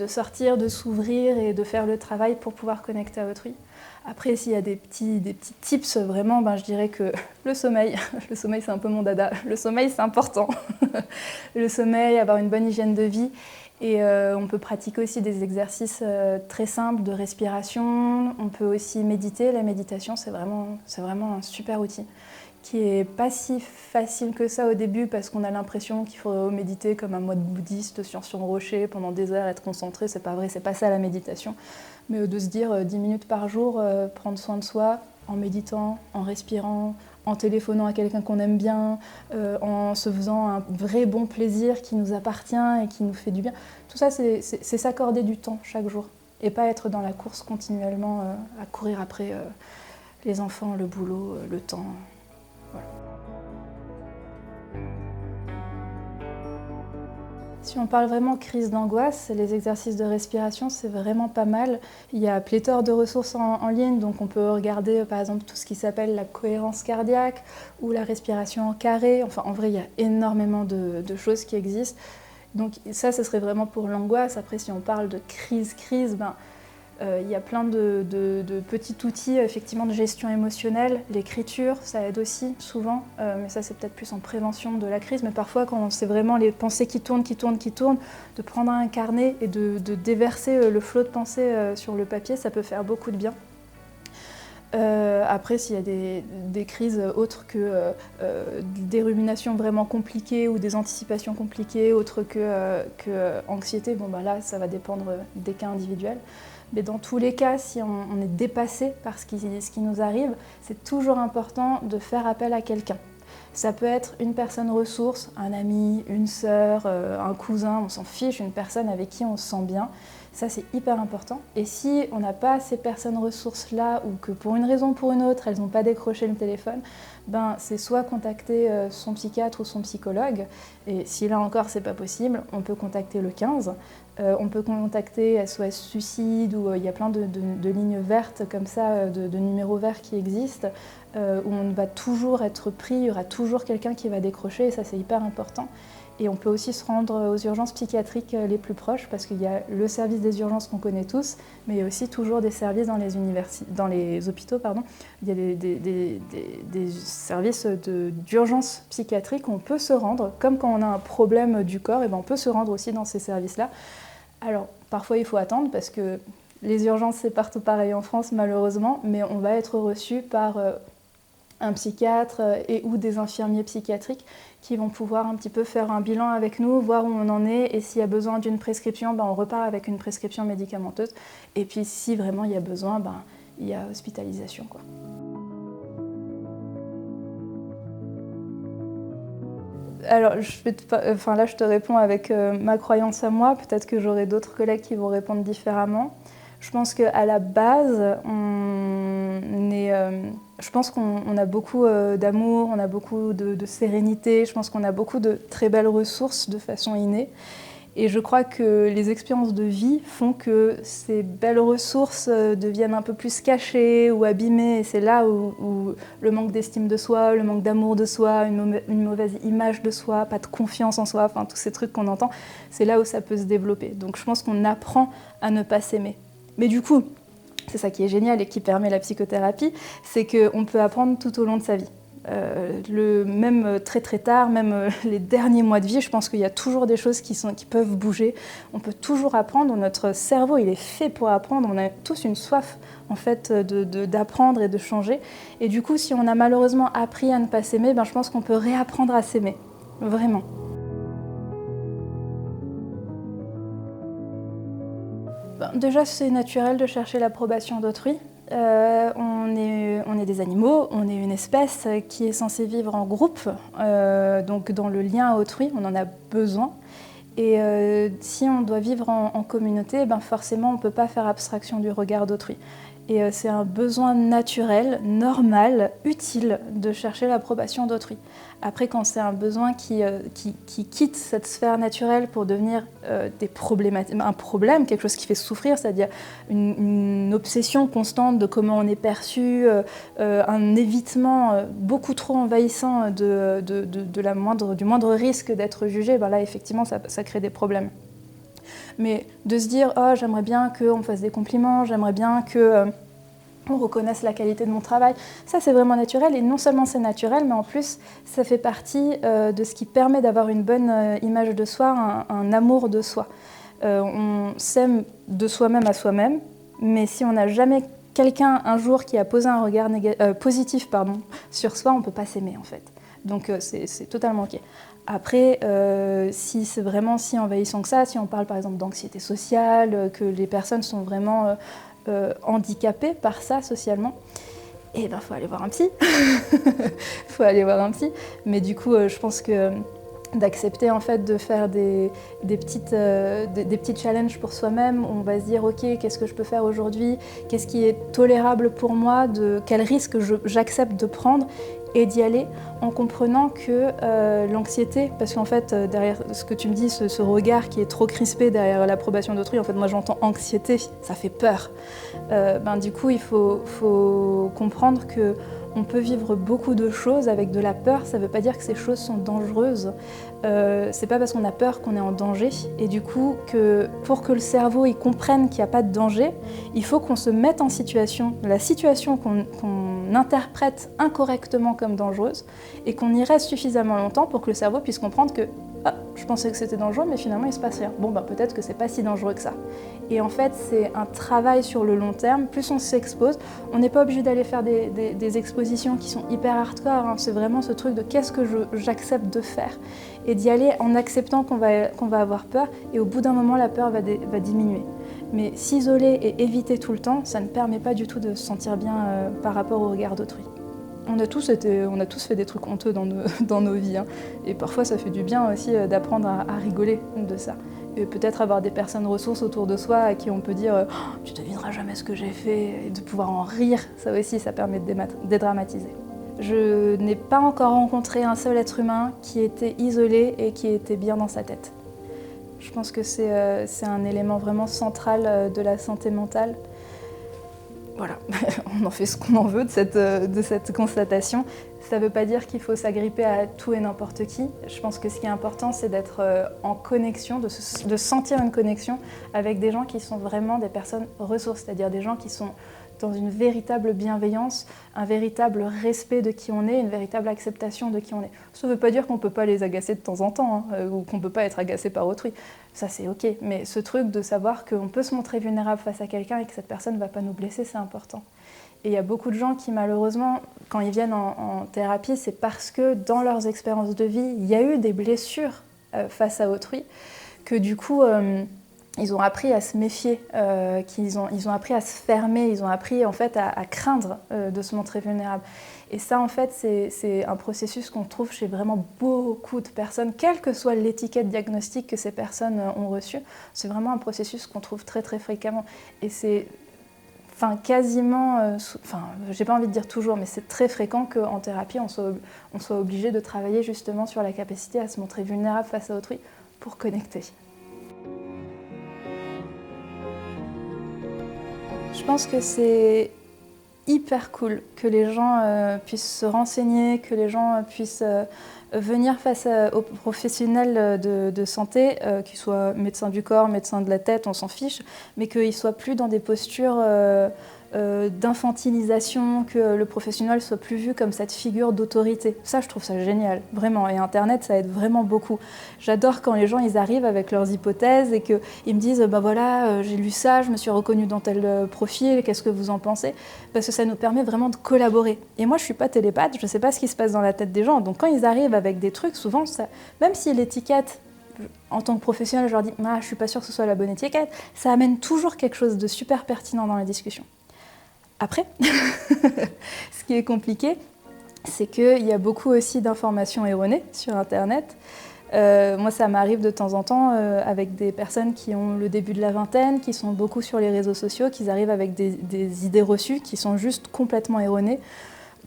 sortir, de s'ouvrir et de faire le travail pour pouvoir connecter à autrui. Après, s'il y a des petits tips, vraiment, je dirais que le sommeil c'est un peu mon dada, le sommeil c'est important. Le sommeil, avoir une bonne hygiène de vie. Et on peut pratiquer aussi des exercices très simples de respiration. On peut aussi méditer. La méditation, c'est vraiment un super outil qui n'est pas si facile que ça au début parce qu'on a l'impression qu'il faut méditer comme un moine bouddhiste sur son rocher pendant des heures, être concentré. C'est pas vrai, c'est pas ça la méditation. Mais de se dire 10 minutes par jour, prendre soin de soi en méditant, en respirant, en téléphonant à quelqu'un qu'on aime bien, en se faisant un vrai bon plaisir qui nous appartient et qui nous fait du bien. Tout ça, c'est s'accorder du temps chaque jour et pas être dans la course continuellement à courir après les enfants, le boulot, le temps. Voilà. Si on parle vraiment crise d'angoisse, les exercices de respiration, c'est vraiment pas mal. Il y a pléthore de ressources en ligne, donc on peut regarder par exemple tout ce qui s'appelle la cohérence cardiaque ou la respiration en carré. Enfin, en vrai, il y a énormément de choses qui existent. Donc ça, ce serait vraiment pour l'angoisse. Après, si on parle de crise, il y a plein de petits outils effectivement de gestion émotionnelle. L'écriture, ça aide aussi souvent, mais ça c'est peut-être plus en prévention de la crise. Mais parfois quand c'est vraiment les pensées qui tournent, de prendre un carnet et de déverser le flot de pensées sur le papier, ça peut faire beaucoup de bien. Après, s'il y a des crises autres que des ruminations vraiment compliquées ou des anticipations compliquées, autres que anxiété, là ça va dépendre des cas individuels. Mais dans tous les cas, si on est dépassé par ce qui nous arrive, c'est toujours important de faire appel à quelqu'un. Ça peut être une personne ressource, un ami, une sœur, un cousin, on s'en fiche, une personne avec qui on se sent bien. Ça, c'est hyper important. Et si on n'a pas ces personnes ressources-là ou que pour une raison ou pour une autre, elles n'ont pas décroché le téléphone, c'est soit contacter son psychiatre ou son psychologue. Et si là encore, c'est pas possible, on peut contacter le 15. On peut contacter SOS Suicide ou il y a plein de lignes vertes comme ça, de numéros verts qui existent, où on va toujours être pris, il y aura toujours quelqu'un qui va décrocher et ça c'est hyper important. Et on peut aussi se rendre aux urgences psychiatriques les plus proches parce qu'il y a le service des urgences qu'on connaît tous, mais il y a aussi toujours des services dans les hôpitaux. Il y a des services d'urgence psychiatrique où on peut se rendre, comme quand on a un problème du corps, on peut se rendre aussi dans ces services-là. Alors parfois il faut attendre parce que les urgences c'est partout pareil en France malheureusement, mais on va être reçu par un psychiatre et ou des infirmiers psychiatriques qui vont pouvoir un petit peu faire un bilan avec nous, voir où on en est et s'il y a besoin d'une prescription, on repart avec une prescription médicamenteuse et puis si vraiment il y a besoin, il y a hospitalisation, quoi. Alors, là, je te réponds avec ma croyance à moi. Peut-être que j'aurai d'autres collègues qui vont répondre différemment. Je pense qu'à la base, je pense qu'on a beaucoup d'amour, on a beaucoup de sérénité. Je pense qu'on a beaucoup de très belles ressources de façon innée. Et je crois que les expériences de vie font que ces belles ressources deviennent un peu plus cachées ou abîmées. Et c'est là où le manque d'estime de soi, le manque d'amour de soi, une mauvaise image de soi, pas de confiance en soi, tous ces trucs qu'on entend, c'est là où ça peut se développer. Donc je pense qu'on apprend à ne pas s'aimer. Mais du coup, c'est ça qui est génial et qui permet la psychothérapie, c'est qu'on peut apprendre tout au long de sa vie. Même très très tard, même les derniers mois de vie, je pense qu'il y a toujours des choses qui peuvent bouger. On peut toujours apprendre. Notre cerveau, il est fait pour apprendre. On a tous une soif en fait d'apprendre et de changer. Et du coup, si on a malheureusement appris à ne pas s'aimer, je pense qu'on peut réapprendre à s'aimer, vraiment. Déjà, c'est naturel de chercher l'approbation d'autrui. On est des animaux, on est une espèce qui est censée vivre en groupe, donc dans le lien à autrui, on en a besoin. Et si on doit vivre en communauté, ben forcément on ne peut pas faire abstraction du regard d'autrui. Et c'est un besoin naturel, normal, utile de chercher l'approbation d'autrui. Après, quand c'est un besoin qui quitte cette sphère naturelle pour devenir un problème, quelque chose qui fait souffrir, c'est-à-dire une obsession constante de comment on est perçu, un évitement beaucoup trop envahissant du moindre risque d'être jugé, ben là, effectivement, ça crée des problèmes. Mais de se dire « oh, j'aimerais bien qu'on me fasse des compliments, j'aimerais bien qu'on reconnaisse la qualité de mon travail », ça c'est vraiment naturel. Et non seulement c'est naturel, mais en plus ça fait partie de ce qui permet d'avoir une bonne image de soi, un amour de soi. On s'aime de soi-même à soi-même, mais si on n'a jamais quelqu'un un jour qui a posé un regard positif sur soi, on ne peut pas s'aimer en fait. Donc c'est totalement ok. Après, si c'est vraiment si envahissant que ça, si on parle par exemple d'anxiété sociale, que les personnes sont vraiment handicapées par ça socialement, eh ben faut aller voir un psy. Faut aller voir un psy. Mais du coup, je pense que d'accepter en fait de faire des petits challenges pour soi-même, on va se dire ok, qu'est-ce que je peux faire aujourd'hui, qu'est-ce qui est tolérable pour moi, quel risque j'accepte de prendre, et d'y aller en comprenant que l'anxiété, parce qu'en fait derrière ce que tu me dis, ce regard qui est trop crispé derrière l'approbation d'autrui, en fait moi j'entends anxiété, ça fait peur. Du coup il faut comprendre que on peut vivre beaucoup de choses avec de la peur, ça ne veut pas dire que ces choses sont dangereuses. C'est pas parce qu'on a peur qu'on est en danger. Et du coup, pour que le cerveau il comprenne qu'il n'y a pas de danger, il faut qu'on se mette en situation, la situation qu'on interprète incorrectement comme dangereuse, et qu'on y reste suffisamment longtemps pour que le cerveau puisse comprendre que ah, je pensais que c'était dangereux, mais finalement il se passe rien. Bon, peut-être que c'est pas si dangereux que ça. Et en fait, c'est un travail sur le long terme. Plus on s'expose, on n'est pas obligé d'aller faire des expositions qui sont hyper hardcore. Hein. C'est vraiment ce truc de qu'est-ce que j'accepte de faire. Et d'y aller en acceptant qu'on va avoir peur. Et au bout d'un moment, la peur va diminuer. Mais s'isoler et éviter tout le temps, ça ne permet pas du tout de se sentir bien par rapport au regard d'autrui. On a tous fait des trucs honteux dans nos vies. Hein. Et parfois, ça fait du bien aussi d'apprendre à rigoler de ça. Et peut-être avoir des personnes ressources autour de soi à qui on peut dire oh, « tu ne devineras jamais ce que j'ai fait » et de pouvoir en rire, ça aussi, ça permet de dédramatiser. Je n'ai pas encore rencontré un seul être humain qui était isolé et qui était bien dans sa tête. Je pense que c'est un élément vraiment central de la santé mentale. Voilà, on en fait ce qu'on en veut de cette constatation. Ça ne veut pas dire qu'il faut s'agripper à tout et n'importe qui. Je pense que ce qui est important, c'est d'être en connexion, de sentir une connexion avec des gens qui sont vraiment des personnes ressources, c'est-à-dire des gens qui sont dans une véritable bienveillance, un véritable respect de qui on est, une véritable acceptation de qui on est. Ça ne veut pas dire qu'on ne peut pas les agacer de temps en temps, hein, ou qu'on ne peut pas être agacé par autrui. Ça, c'est ok. Mais ce truc de savoir qu'on peut se montrer vulnérable face à quelqu'un et que cette personne ne va pas nous blesser, c'est important. Et il y a beaucoup de gens qui, malheureusement, quand ils viennent en thérapie, c'est parce que dans leurs expériences de vie, il y a eu des blessures face à autrui, que du coup, ils ont appris à se méfier, ils ont appris à se fermer, ils ont appris en fait à craindre de se montrer vulnérable. Et ça, en fait, c'est un processus qu'on trouve chez vraiment beaucoup de personnes, quelle que soit l'étiquette diagnostique que ces personnes ont reçue. C'est vraiment un processus qu'on trouve très très fréquemment. Et c'est quasiment, j'ai pas envie de dire toujours, mais c'est très fréquent qu'en thérapie, on soit obligé de travailler justement sur la capacité à se montrer vulnérable face à autrui pour connecter. Je pense que c'est hyper cool que les gens puissent se renseigner, que les gens puissent venir face aux professionnels de santé, qu'ils soient médecins du corps, médecins de la tête, on s'en fiche, mais qu'ils ne soient plus dans des postures d'infantilisation, que le professionnel soit plus vu comme cette figure d'autorité. Ça, je trouve ça génial, vraiment. Et Internet, ça aide vraiment beaucoup. J'adore quand les gens ils arrivent avec leurs hypothèses et qu'ils me disent « voilà, j'ai lu ça, je me suis reconnue dans tel profil, qu'est-ce que vous en pensez ?» Parce que ça nous permet vraiment de collaborer. Et moi, je ne suis pas télépathe, je ne sais pas ce qui se passe dans la tête des gens. Donc quand ils arrivent avec des trucs, souvent, même si l'étiquette, en tant que professionnel, je leur dis « je ne suis pas sûre que ce soit la bonne étiquette », ça amène toujours quelque chose de super pertinent dans la discussion. Après, ce qui est compliqué, c'est qu'il y a beaucoup aussi d'informations erronées sur Internet. Moi, ça m'arrive de temps en temps avec des personnes qui ont le début de la vingtaine, qui sont beaucoup sur les réseaux sociaux, qui arrivent avec des idées reçues qui sont juste complètement erronées,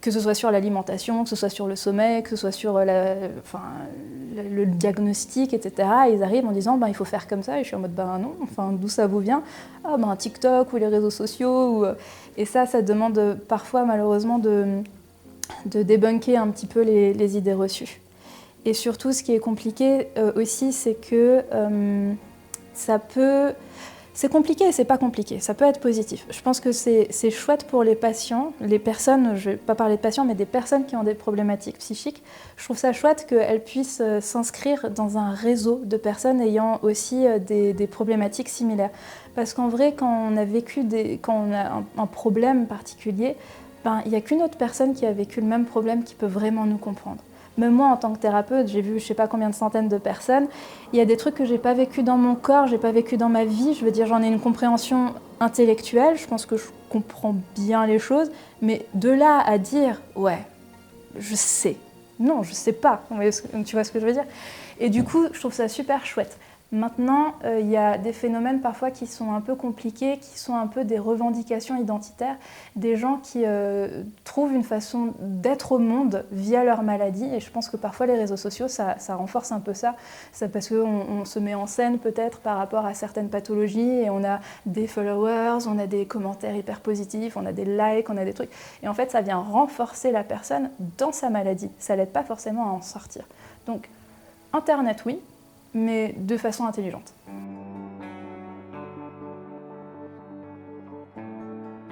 que ce soit sur l'alimentation, que ce soit sur le sommeil, que ce soit sur le diagnostic, etc. Et ils arrivent en disant il faut faire comme ça, et je suis en mode non, d'où ça vous vient? TikTok ou les réseaux sociaux. Et ça demande parfois malheureusement de débunker un petit peu les idées reçues. Et surtout, ce qui est compliqué aussi, c'est que c'est compliqué et c'est pas compliqué, ça peut être positif. Je pense que c'est chouette pour les patients, les personnes, je vais pas parler de patients, mais des personnes qui ont des problématiques psychiques. Je trouve ça chouette qu'elles puissent s'inscrire dans un réseau de personnes ayant aussi des problématiques similaires. Parce qu'en vrai, quand on a un problème particulier, il n'y a qu'une autre personne qui a vécu le même problème qui peut vraiment nous comprendre. Même moi, en tant que thérapeute, j'ai vu je ne sais pas combien de centaines de personnes. Il y a des trucs que je n'ai pas vécu dans mon corps, je n'ai pas vécu dans ma vie. Je veux dire, j'en ai une compréhension intellectuelle, je pense que je comprends bien les choses. Mais de là à dire, ouais, je sais. Non, je ne sais pas. Tu vois ce que je veux dire? Et du coup, je trouve ça super chouette. Maintenant, il y a des phénomènes parfois qui sont un peu compliqués, qui sont un peu des revendications identitaires, des gens qui trouvent une façon d'être au monde via leur maladie. Et je pense que parfois les réseaux sociaux, ça renforce un peu ça. C'est parce qu'on se met en scène peut-être par rapport à certaines pathologies et on a des followers, on a des commentaires hyper positifs, on a des likes, on a des trucs. Et en fait, ça vient renforcer la personne dans sa maladie. Ça l'aide pas forcément à en sortir. Donc, Internet, oui, mais de façon intelligente.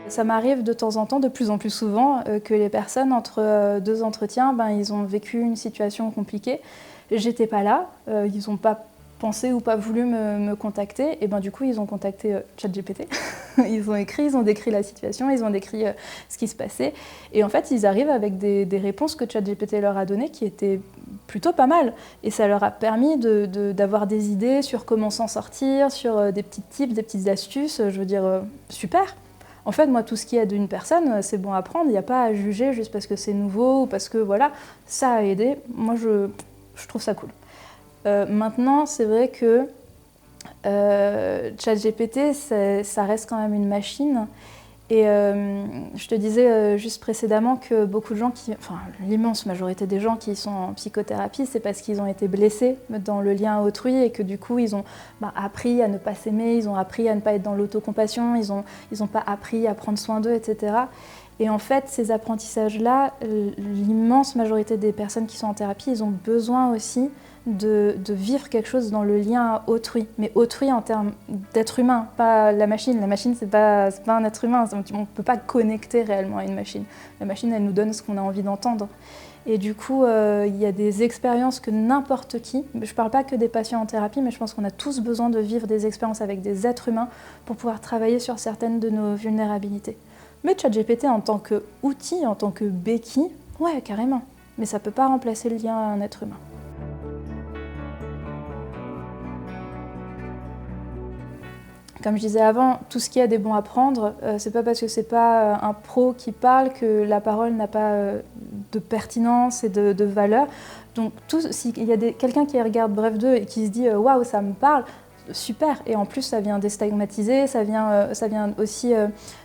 Ça m'arrive de temps en temps, de plus en plus souvent, que les personnes, entre deux entretiens, ils ont vécu une situation compliquée. J'étais pas là, ils n'ont pas pensé ou pas voulu me contacter, et du coup ils ont contacté ChatGPT. Ils ont décrit la situation, ils ont décrit ce qui se passait, et en fait ils arrivent avec des réponses que ChatGPT leur a données qui étaient plutôt pas mal, et ça leur a permis d'avoir des idées sur comment s'en sortir, sur des petits tips, des petites astuces. Je veux dire, super. En fait, moi, tout ce qui aide une personne, c'est bon à prendre, il n'y a pas à juger juste parce que c'est nouveau ou parce que voilà, ça a aidé. Moi, je trouve ça cool. Maintenant, c'est vrai que ChatGPT, ça reste quand même une machine. Et je te disais juste précédemment que beaucoup de gens l'immense majorité des gens qui sont en psychothérapie, c'est parce qu'ils ont été blessés dans le lien à autrui et que du coup, ils ont appris à ne pas s'aimer, ils ont appris à ne pas être dans l'autocompassion, ils ont pas appris à prendre soin d'eux, etc. Et en fait, ces apprentissages-là, l'immense majorité des personnes qui sont en thérapie, ils ont besoin aussi de vivre quelque chose dans le lien à autrui. Mais autrui en termes d'être humain, pas la machine. La machine, c'est pas un être humain. On ne peut pas connecter réellement à une machine. La machine, elle nous donne ce qu'on a envie d'entendre. Et du coup, il y a des expériences que n'importe qui, je ne parle pas que des patients en thérapie, mais je pense qu'on a tous besoin de vivre des expériences avec des êtres humains pour pouvoir travailler sur certaines de nos vulnérabilités. Mais ChatGPT en tant qu'outil, en tant que béquille, ouais, carrément. Mais ça ne peut pas remplacer le lien à un être humain. Comme je disais avant, tout ce qui a des bons à prendre, c'est pas parce que c'est pas un pro qui parle que la parole n'a pas de pertinence et de valeur. Donc s'il y a quelqu'un qui regarde Bref 2 et qui se dit waouh, ça me parle, super. Et en plus, ça vient déstigmatiser, ça vient aussi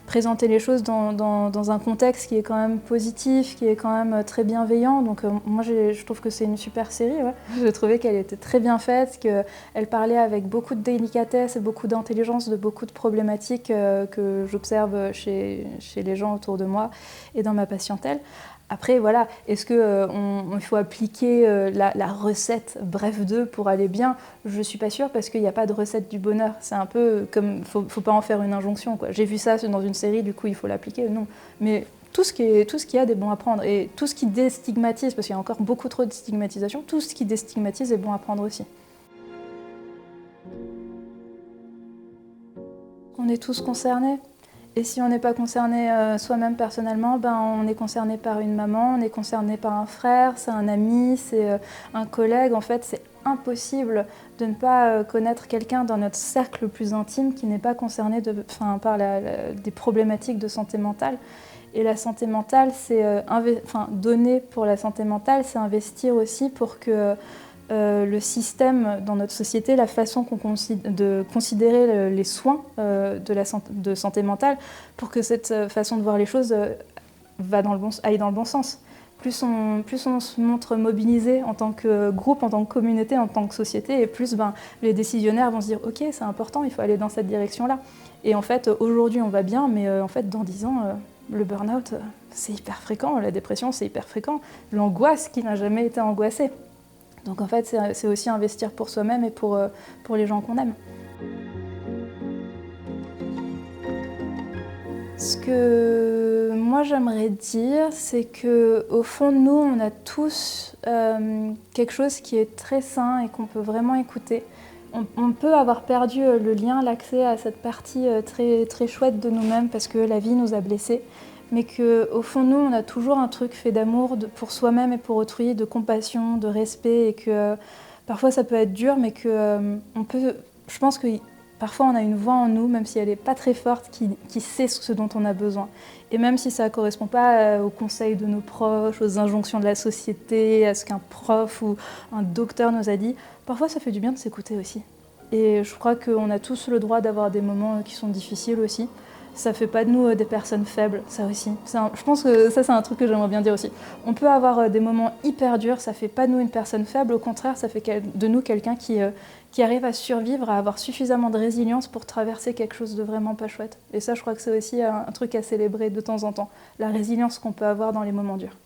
présenter les choses dans un contexte qui est quand même positif, qui est quand même très bienveillant. Donc moi, je trouve que c'est une super série. Ouais. J'ai trouvé qu'elle était très bien faite, qu'elle parlait avec beaucoup de délicatesse et beaucoup d'intelligence de beaucoup de problématiques que j'observe chez les gens autour de moi et dans ma patientèle. Après, voilà, est-ce qu'il faut appliquer la recette Bref 2 pour aller bien? Je ne suis pas sûre parce qu'il n'y a pas de recette du bonheur. C'est un peu comme, faut pas en faire une injonction, quoi. J'ai vu ça dans une série, du coup il faut l'appliquer. Non, mais tout ce qui a des bons à prendre et tout ce qui déstigmatise, parce qu'il y a encore beaucoup trop de stigmatisation, tout ce qui déstigmatise est bon à prendre aussi. On est tous concernés. Et si on n'est pas concerné soi-même personnellement, on est concerné par une maman, on est concerné par un frère, c'est un ami, c'est un collègue. En fait, c'est impossible de ne pas connaître quelqu'un dans notre cercle le plus intime qui n'est pas concerné par des problématiques de santé mentale. Et la santé mentale, c'est donner pour la santé mentale, c'est investir aussi pour que le système dans notre société, la façon de considérer les soins de santé mentale pour que cette façon de voir les choses aille dans le bon sens. Plus on se montre mobilisé en tant que groupe, en tant que communauté, en tant que société, et plus les décisionnaires vont se dire « Ok, c'est important, il faut aller dans cette direction-là ». Et en fait, aujourd'hui, on va bien, mais en fait, dans 10 ans, le burn-out, c'est hyper fréquent, la dépression, c'est hyper fréquent, l'angoisse qui n'a jamais été angoissée. Donc en fait, c'est aussi investir pour soi-même et pour les gens qu'on aime. Ce que moi j'aimerais dire, c'est qu'au fond de nous, on a tous quelque chose qui est très sain et qu'on peut vraiment écouter. On peut avoir perdu le lien, l'accès à cette partie très, très chouette de nous-mêmes parce que la vie nous a blessés, mais qu'au fond de nous, on a toujours un truc fait d'amour pour soi-même et pour autrui, de compassion, de respect, et que parfois ça peut être dur, mais que je pense que parfois on a une voix en nous, même si elle n'est pas très forte, qui sait ce dont on a besoin. Et même si ça ne correspond pas aux conseils de nos proches, aux injonctions de la société, à ce qu'un prof ou un docteur nous a dit, parfois ça fait du bien de s'écouter aussi. Et je crois qu'on a tous le droit d'avoir des moments qui sont difficiles aussi. Ça ne fait pas de nous des personnes faibles, ça aussi. Je pense que ça, c'est un truc que j'aimerais bien dire aussi. On peut avoir des moments hyper durs, ça ne fait pas de nous une personne faible, au contraire, ça fait de nous quelqu'un qui arrive à survivre, à avoir suffisamment de résilience pour traverser quelque chose de vraiment pas chouette. Et ça, je crois que c'est aussi un truc à célébrer de temps en temps, la résilience qu'on peut avoir dans les moments durs.